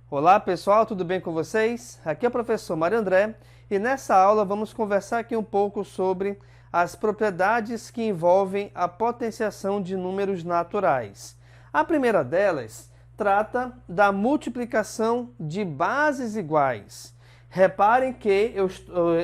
Olá pessoal, tudo bem com vocês? Aqui é o professor Mário André e nessa aula vamos conversar aqui um pouco sobre as propriedades que envolvem a potenciação de números naturais. A primeira delas trata da multiplicação de bases iguais. Reparem que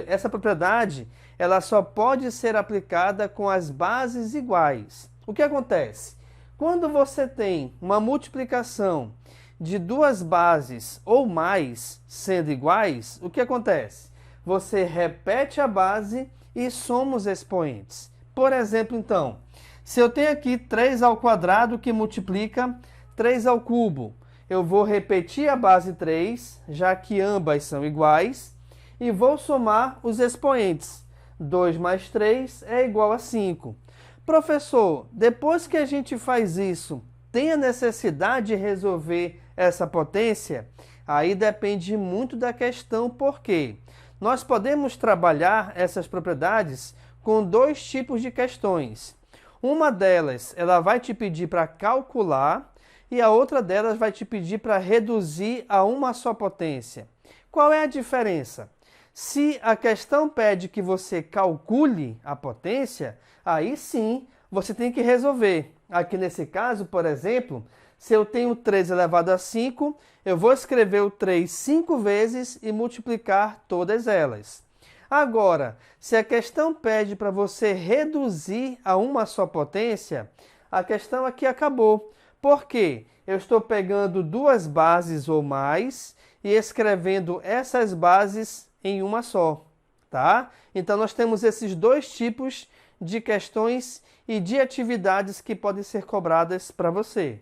essa propriedade ela só pode ser aplicada com as bases iguais. O que acontece? Quando você tem uma multiplicação de duas bases ou mais sendo iguais, o que acontece? Você repete a base e soma os expoentes. Por exemplo, então, se eu tenho aqui 3 ao quadrado que multiplica 3 ao cubo, eu vou repetir a base 3, já que ambas são iguais, e vou somar os expoentes. 2 mais 3 é igual a 5. Professor, depois que a gente faz isso, tem a necessidade de resolver essa potência? Aí depende muito da questão, porque nós podemos trabalhar essas propriedades com dois tipos de questões. Uma delas, ela vai te pedir para calcular e a outra delas vai te pedir para reduzir a uma só potência. Qual é a diferença? Se a questão pede que você calcule a potência, aí sim você tem que resolver. Aqui nesse caso, por exemplo, se eu tenho 3 elevado a 5, eu vou escrever o 3 5 vezes e multiplicar todas elas. Agora, se a questão pede para você reduzir a uma só potência, a questão aqui acabou. Por quê? Eu estou pegando duas bases ou mais e escrevendo essas bases em uma só, tá? Então, nós temos esses dois tipos de questões e de atividades que podem ser cobradas para você.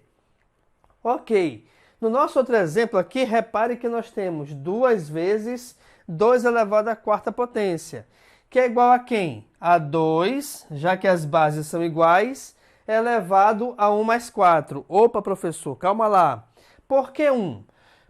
Ok, no nosso outro exemplo aqui, repare que nós temos 2 vezes 2 elevado à quarta potência, que é igual a quem? A 2, já que as bases são iguais, elevado a 1 mais 4. Opa, professor, calma lá. Por que 1?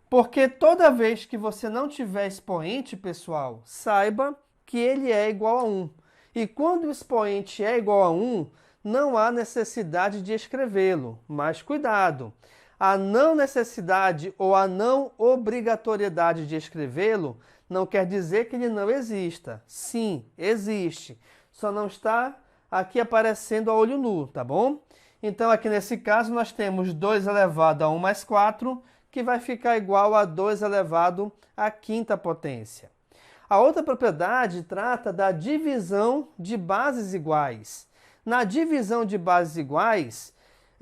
Porque toda vez que você não tiver expoente, pessoal, saiba que ele é igual a 1. E quando o expoente é igual a 1, não há necessidade de escrevê-lo. Mas cuidado! A não necessidade ou a não obrigatoriedade de escrevê-lo não quer dizer que ele não exista. Sim, existe. Só não está aqui aparecendo a olho nu, tá bom? Então, aqui nesse caso, nós temos 2 elevado a 1 mais 4, que vai ficar igual a 2 elevado à quinta potência. A outra propriedade trata da divisão de bases iguais. Na divisão de bases iguais,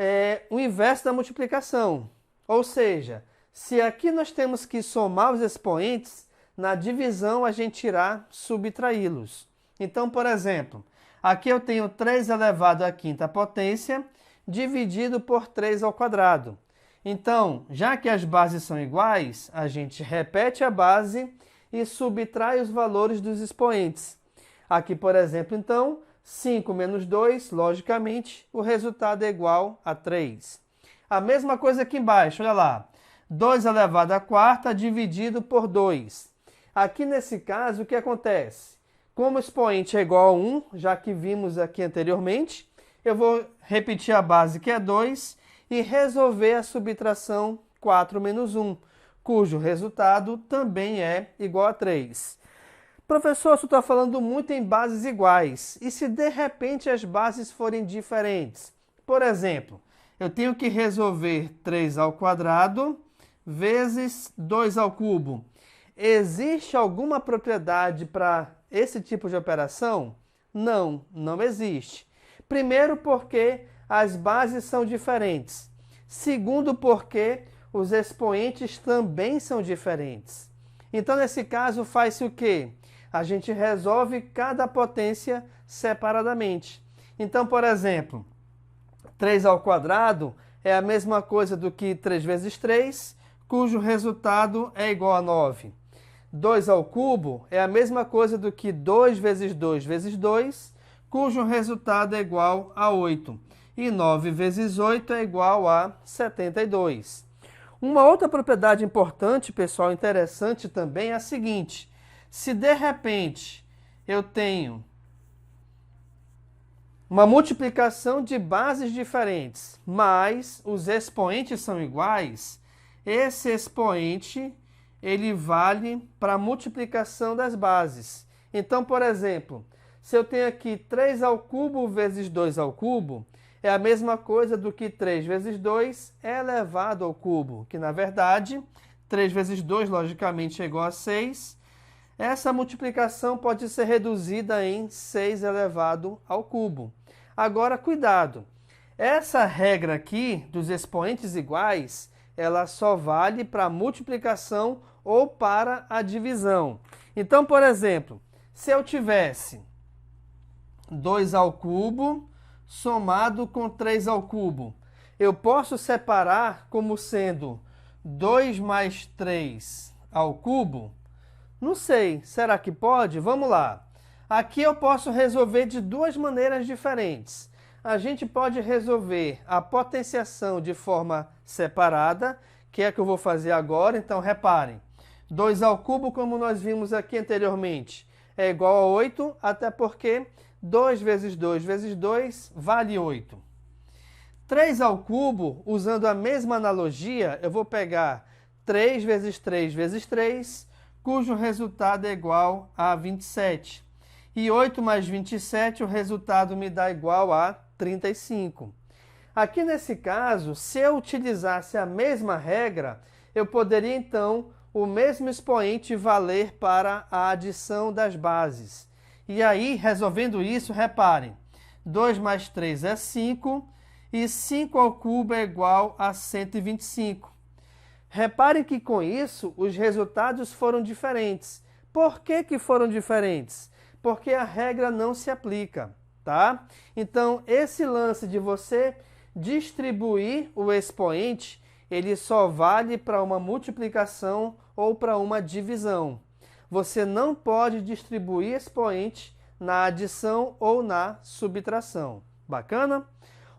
é o inverso da multiplicação. Ou seja, se aqui nós temos que somar os expoentes, na divisão a gente irá subtraí-los. Então, por exemplo, aqui eu tenho 3 elevado à quinta potência dividido por 3 ao quadrado. Então, já que as bases são iguais, a gente repete a base e subtrai os valores dos expoentes. Aqui, por exemplo, então, 5 menos 2, logicamente, o resultado é igual a 3. A mesma coisa aqui embaixo, olha lá. 2 elevado à quarta dividido por 2. Aqui nesse caso, o que acontece? Como o expoente é igual a 1, já que vimos aqui anteriormente, eu vou repetir a base que é 2 e resolver a subtração 4 menos 1, cujo resultado também é igual a 3. Professor, você está falando muito em bases iguais. E se de repente as bases forem diferentes? Por exemplo, eu tenho que resolver 3 ao quadrado vezes 2 ao cubo. Existe alguma propriedade para esse tipo de operação? Não, não existe. Primeiro, porque as bases são diferentes. Segundo, porque os expoentes também são diferentes. Então, nesse caso, faz-se o quê? A gente resolve cada potência separadamente. Então, por exemplo, 3 ao quadrado é a mesma coisa do que 3 vezes 3, cujo resultado é igual a 9. 2 ao cubo é a mesma coisa do que 2 vezes 2 vezes 2, cujo resultado é igual a 8. E 9 vezes 8 é igual a 72. Uma outra propriedade importante, pessoal, interessante também é a seguinte. Se de repente eu tenho uma multiplicação de bases diferentes, mas os expoentes são iguais, esse expoente ele vale para a multiplicação das bases. Então, por exemplo, se eu tenho aqui 3 ao cubo vezes 2 ao cubo, é a mesma coisa do que 3 vezes 2 elevado ao cubo, que na verdade, 3 vezes 2, logicamente, é igual a 6. Essa multiplicação pode ser reduzida em 6 elevado ao cubo. Agora, cuidado! Essa regra aqui dos expoentes iguais, ela só vale para a multiplicação ou para a divisão. Então, por exemplo, se eu tivesse 2 ao cubo somado com 3 ao cubo, eu posso separar como sendo 2 mais 3 ao cubo? Não sei, será que pode? Vamos lá. Aqui eu posso resolver de duas maneiras diferentes. A gente pode resolver a potenciação de forma separada, que é a que eu vou fazer agora. Então, reparem, 2 ao cubo, como nós vimos aqui anteriormente, é igual a 8, até porque 2 vezes 2 vezes 2 vale 8. 3 ao cubo, usando a mesma analogia, eu vou pegar 3 vezes 3 vezes 3, cujo resultado é igual a 27. E 8 mais 27, o resultado me dá igual a 35. Aqui nesse caso, se eu utilizasse a mesma regra, eu poderia então o mesmo expoente valer para a adição das bases. E aí, resolvendo isso, reparem, 2 mais 3 é 5 e 5 ao cubo é igual a 125. Reparem que com isso os resultados foram diferentes. Por que foram diferentes? Porque a regra não se aplica, tá? Então, esse lance de você distribuir o expoente, ele só vale para uma multiplicação ou para uma divisão. Você não pode distribuir expoente na adição ou na subtração. Bacana?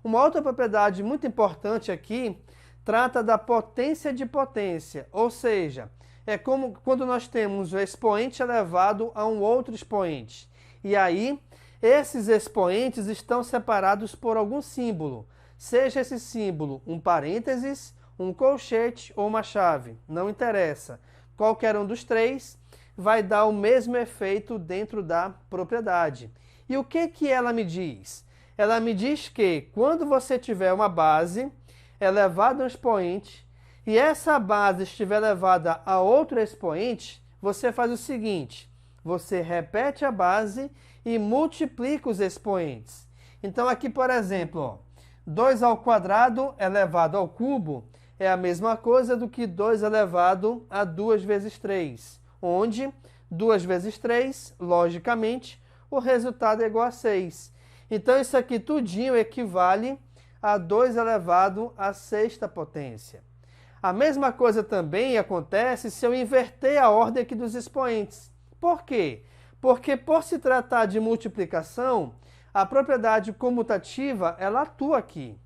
Uma outra propriedade muito importante aqui trata da potência de potência, ou seja, é como quando nós temos o expoente elevado a um outro expoente. E aí, esses expoentes estão separados por algum símbolo, seja esse símbolo um parênteses, um colchete ou uma chave, não interessa. Qualquer um dos três vai dar o mesmo efeito dentro da propriedade. E o que ela me diz? Ela me diz que quando você tiver uma base elevada a um expoente e essa base estiver elevada a outro expoente, você faz o seguinte, você repete a base e multiplica os expoentes. Então aqui, por exemplo, ó, 2 ao quadrado elevado ao cubo é a mesma coisa do que 2 elevado a 2 vezes 3, onde 2 vezes 3, logicamente, o resultado é igual a 6. Então isso aqui tudinho equivale a 2 elevado à sexta potência. A mesma coisa também acontece se eu inverter a ordem aqui dos expoentes. Por quê? Porque por se tratar de multiplicação, a propriedade comutativa ela atua aqui.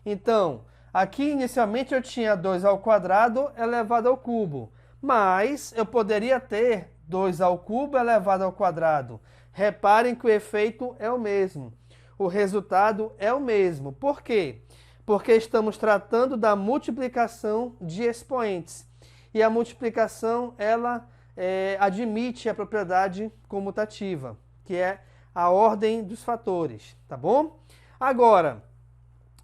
Então, aqui inicialmente eu tinha 2 ao quadrado elevado ao cubo, mas eu poderia ter 2 ao cubo elevado ao quadrado. Reparem que o efeito é o mesmo. O resultado é o mesmo. Por quê? Porque estamos tratando da multiplicação de expoentes. E a multiplicação, ela admite a propriedade comutativa, que é a ordem dos fatores, tá bom? Agora,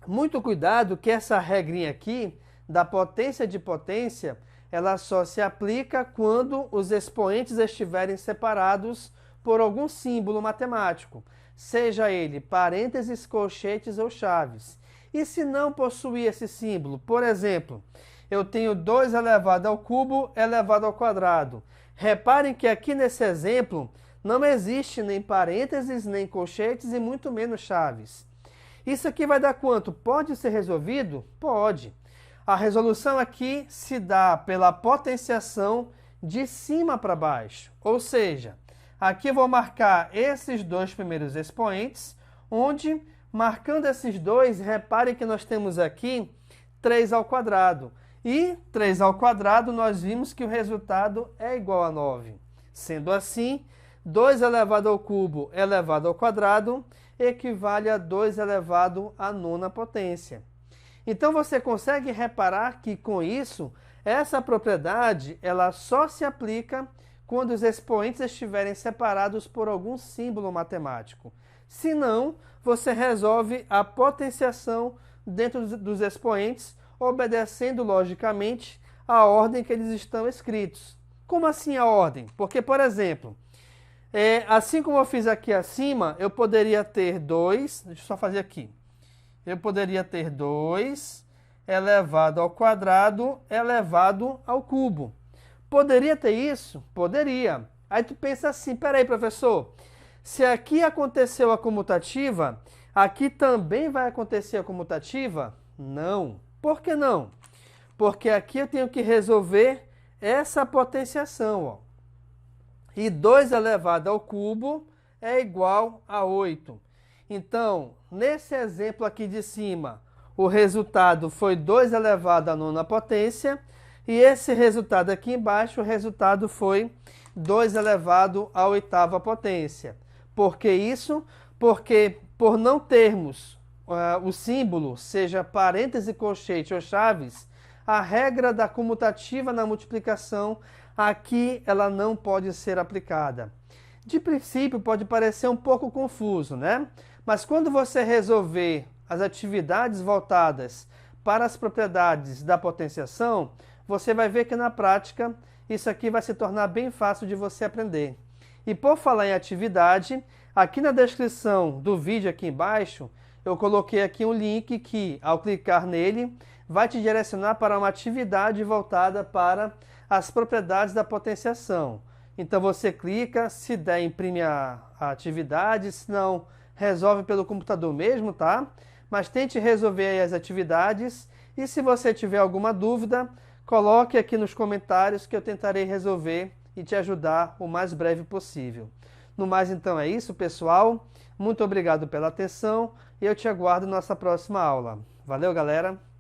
muito cuidado que essa regrinha aqui, da potência de potência, ela só se aplica quando os expoentes estiverem separados por algum símbolo matemático, seja ele parênteses, colchetes ou chaves. E se não possuir esse símbolo, por exemplo, eu tenho 2 elevado ao cubo elevado ao quadrado. Reparem que aqui nesse exemplo não existe nem parênteses, nem colchetes e muito menos chaves. Isso aqui vai dar quanto? Pode ser resolvido? Pode. A resolução aqui se dá pela potenciação de cima para baixo. Ou seja, aqui eu vou marcar esses dois primeiros expoentes, onde, marcando esses dois, reparem que nós temos aqui 3 ao quadrado. E 3 ao quadrado, nós vimos que o resultado é igual a 9. Sendo assim, 2 elevado ao cubo elevado ao quadrado equivale a 2 elevado à nona potência. Então, você consegue reparar que, com isso, Essa propriedade, ela só se aplica quando os expoentes estiverem separados por algum símbolo matemático. Se não, você resolve a potenciação dentro dos expoentes, obedecendo logicamente a ordem que eles estão escritos. Como assim a ordem? Porque, por exemplo, assim como eu fiz aqui acima, eu poderia ter 2, deixa eu só fazer aqui. Eu poderia ter 2 elevado ao quadrado elevado ao cubo. Poderia ter isso? Poderia. Aí tu pensa assim, peraí, professor, se aqui aconteceu a comutativa, aqui também vai acontecer a comutativa? Não. Por que não? Porque aqui eu tenho que resolver essa potenciação, ó. E 2 elevado ao cubo é igual a 8. Então, nesse exemplo aqui de cima, o resultado foi 2 elevado à nona potência, e esse resultado aqui embaixo, o resultado foi 2 elevado à oitava potência. Por que isso? Porque por não termos o símbolo, seja parêntese, colchete ou chaves, a regra da comutativa na multiplicação, aqui ela não pode ser aplicada. De princípio, pode parecer um pouco confuso, né? Mas quando você resolver as atividades voltadas para as propriedades da potenciação, você vai ver que na prática isso aqui vai se tornar bem fácil de você aprender. E por falar em atividade, aqui na descrição do vídeo aqui embaixo, eu coloquei aqui um link que, ao clicar nele, vai te direcionar para uma atividade voltada para as propriedades da potenciação. Então você clica, se der, imprime a atividade, se não, resolve pelo computador mesmo, tá? Mas tente resolver aí as atividades, e se você tiver alguma dúvida, coloque aqui nos comentários que eu tentarei resolver e te ajudar o mais breve possível. No mais, então, é isso, pessoal. Muito obrigado pela atenção e eu te aguardo na nossa próxima aula. Valeu, galera!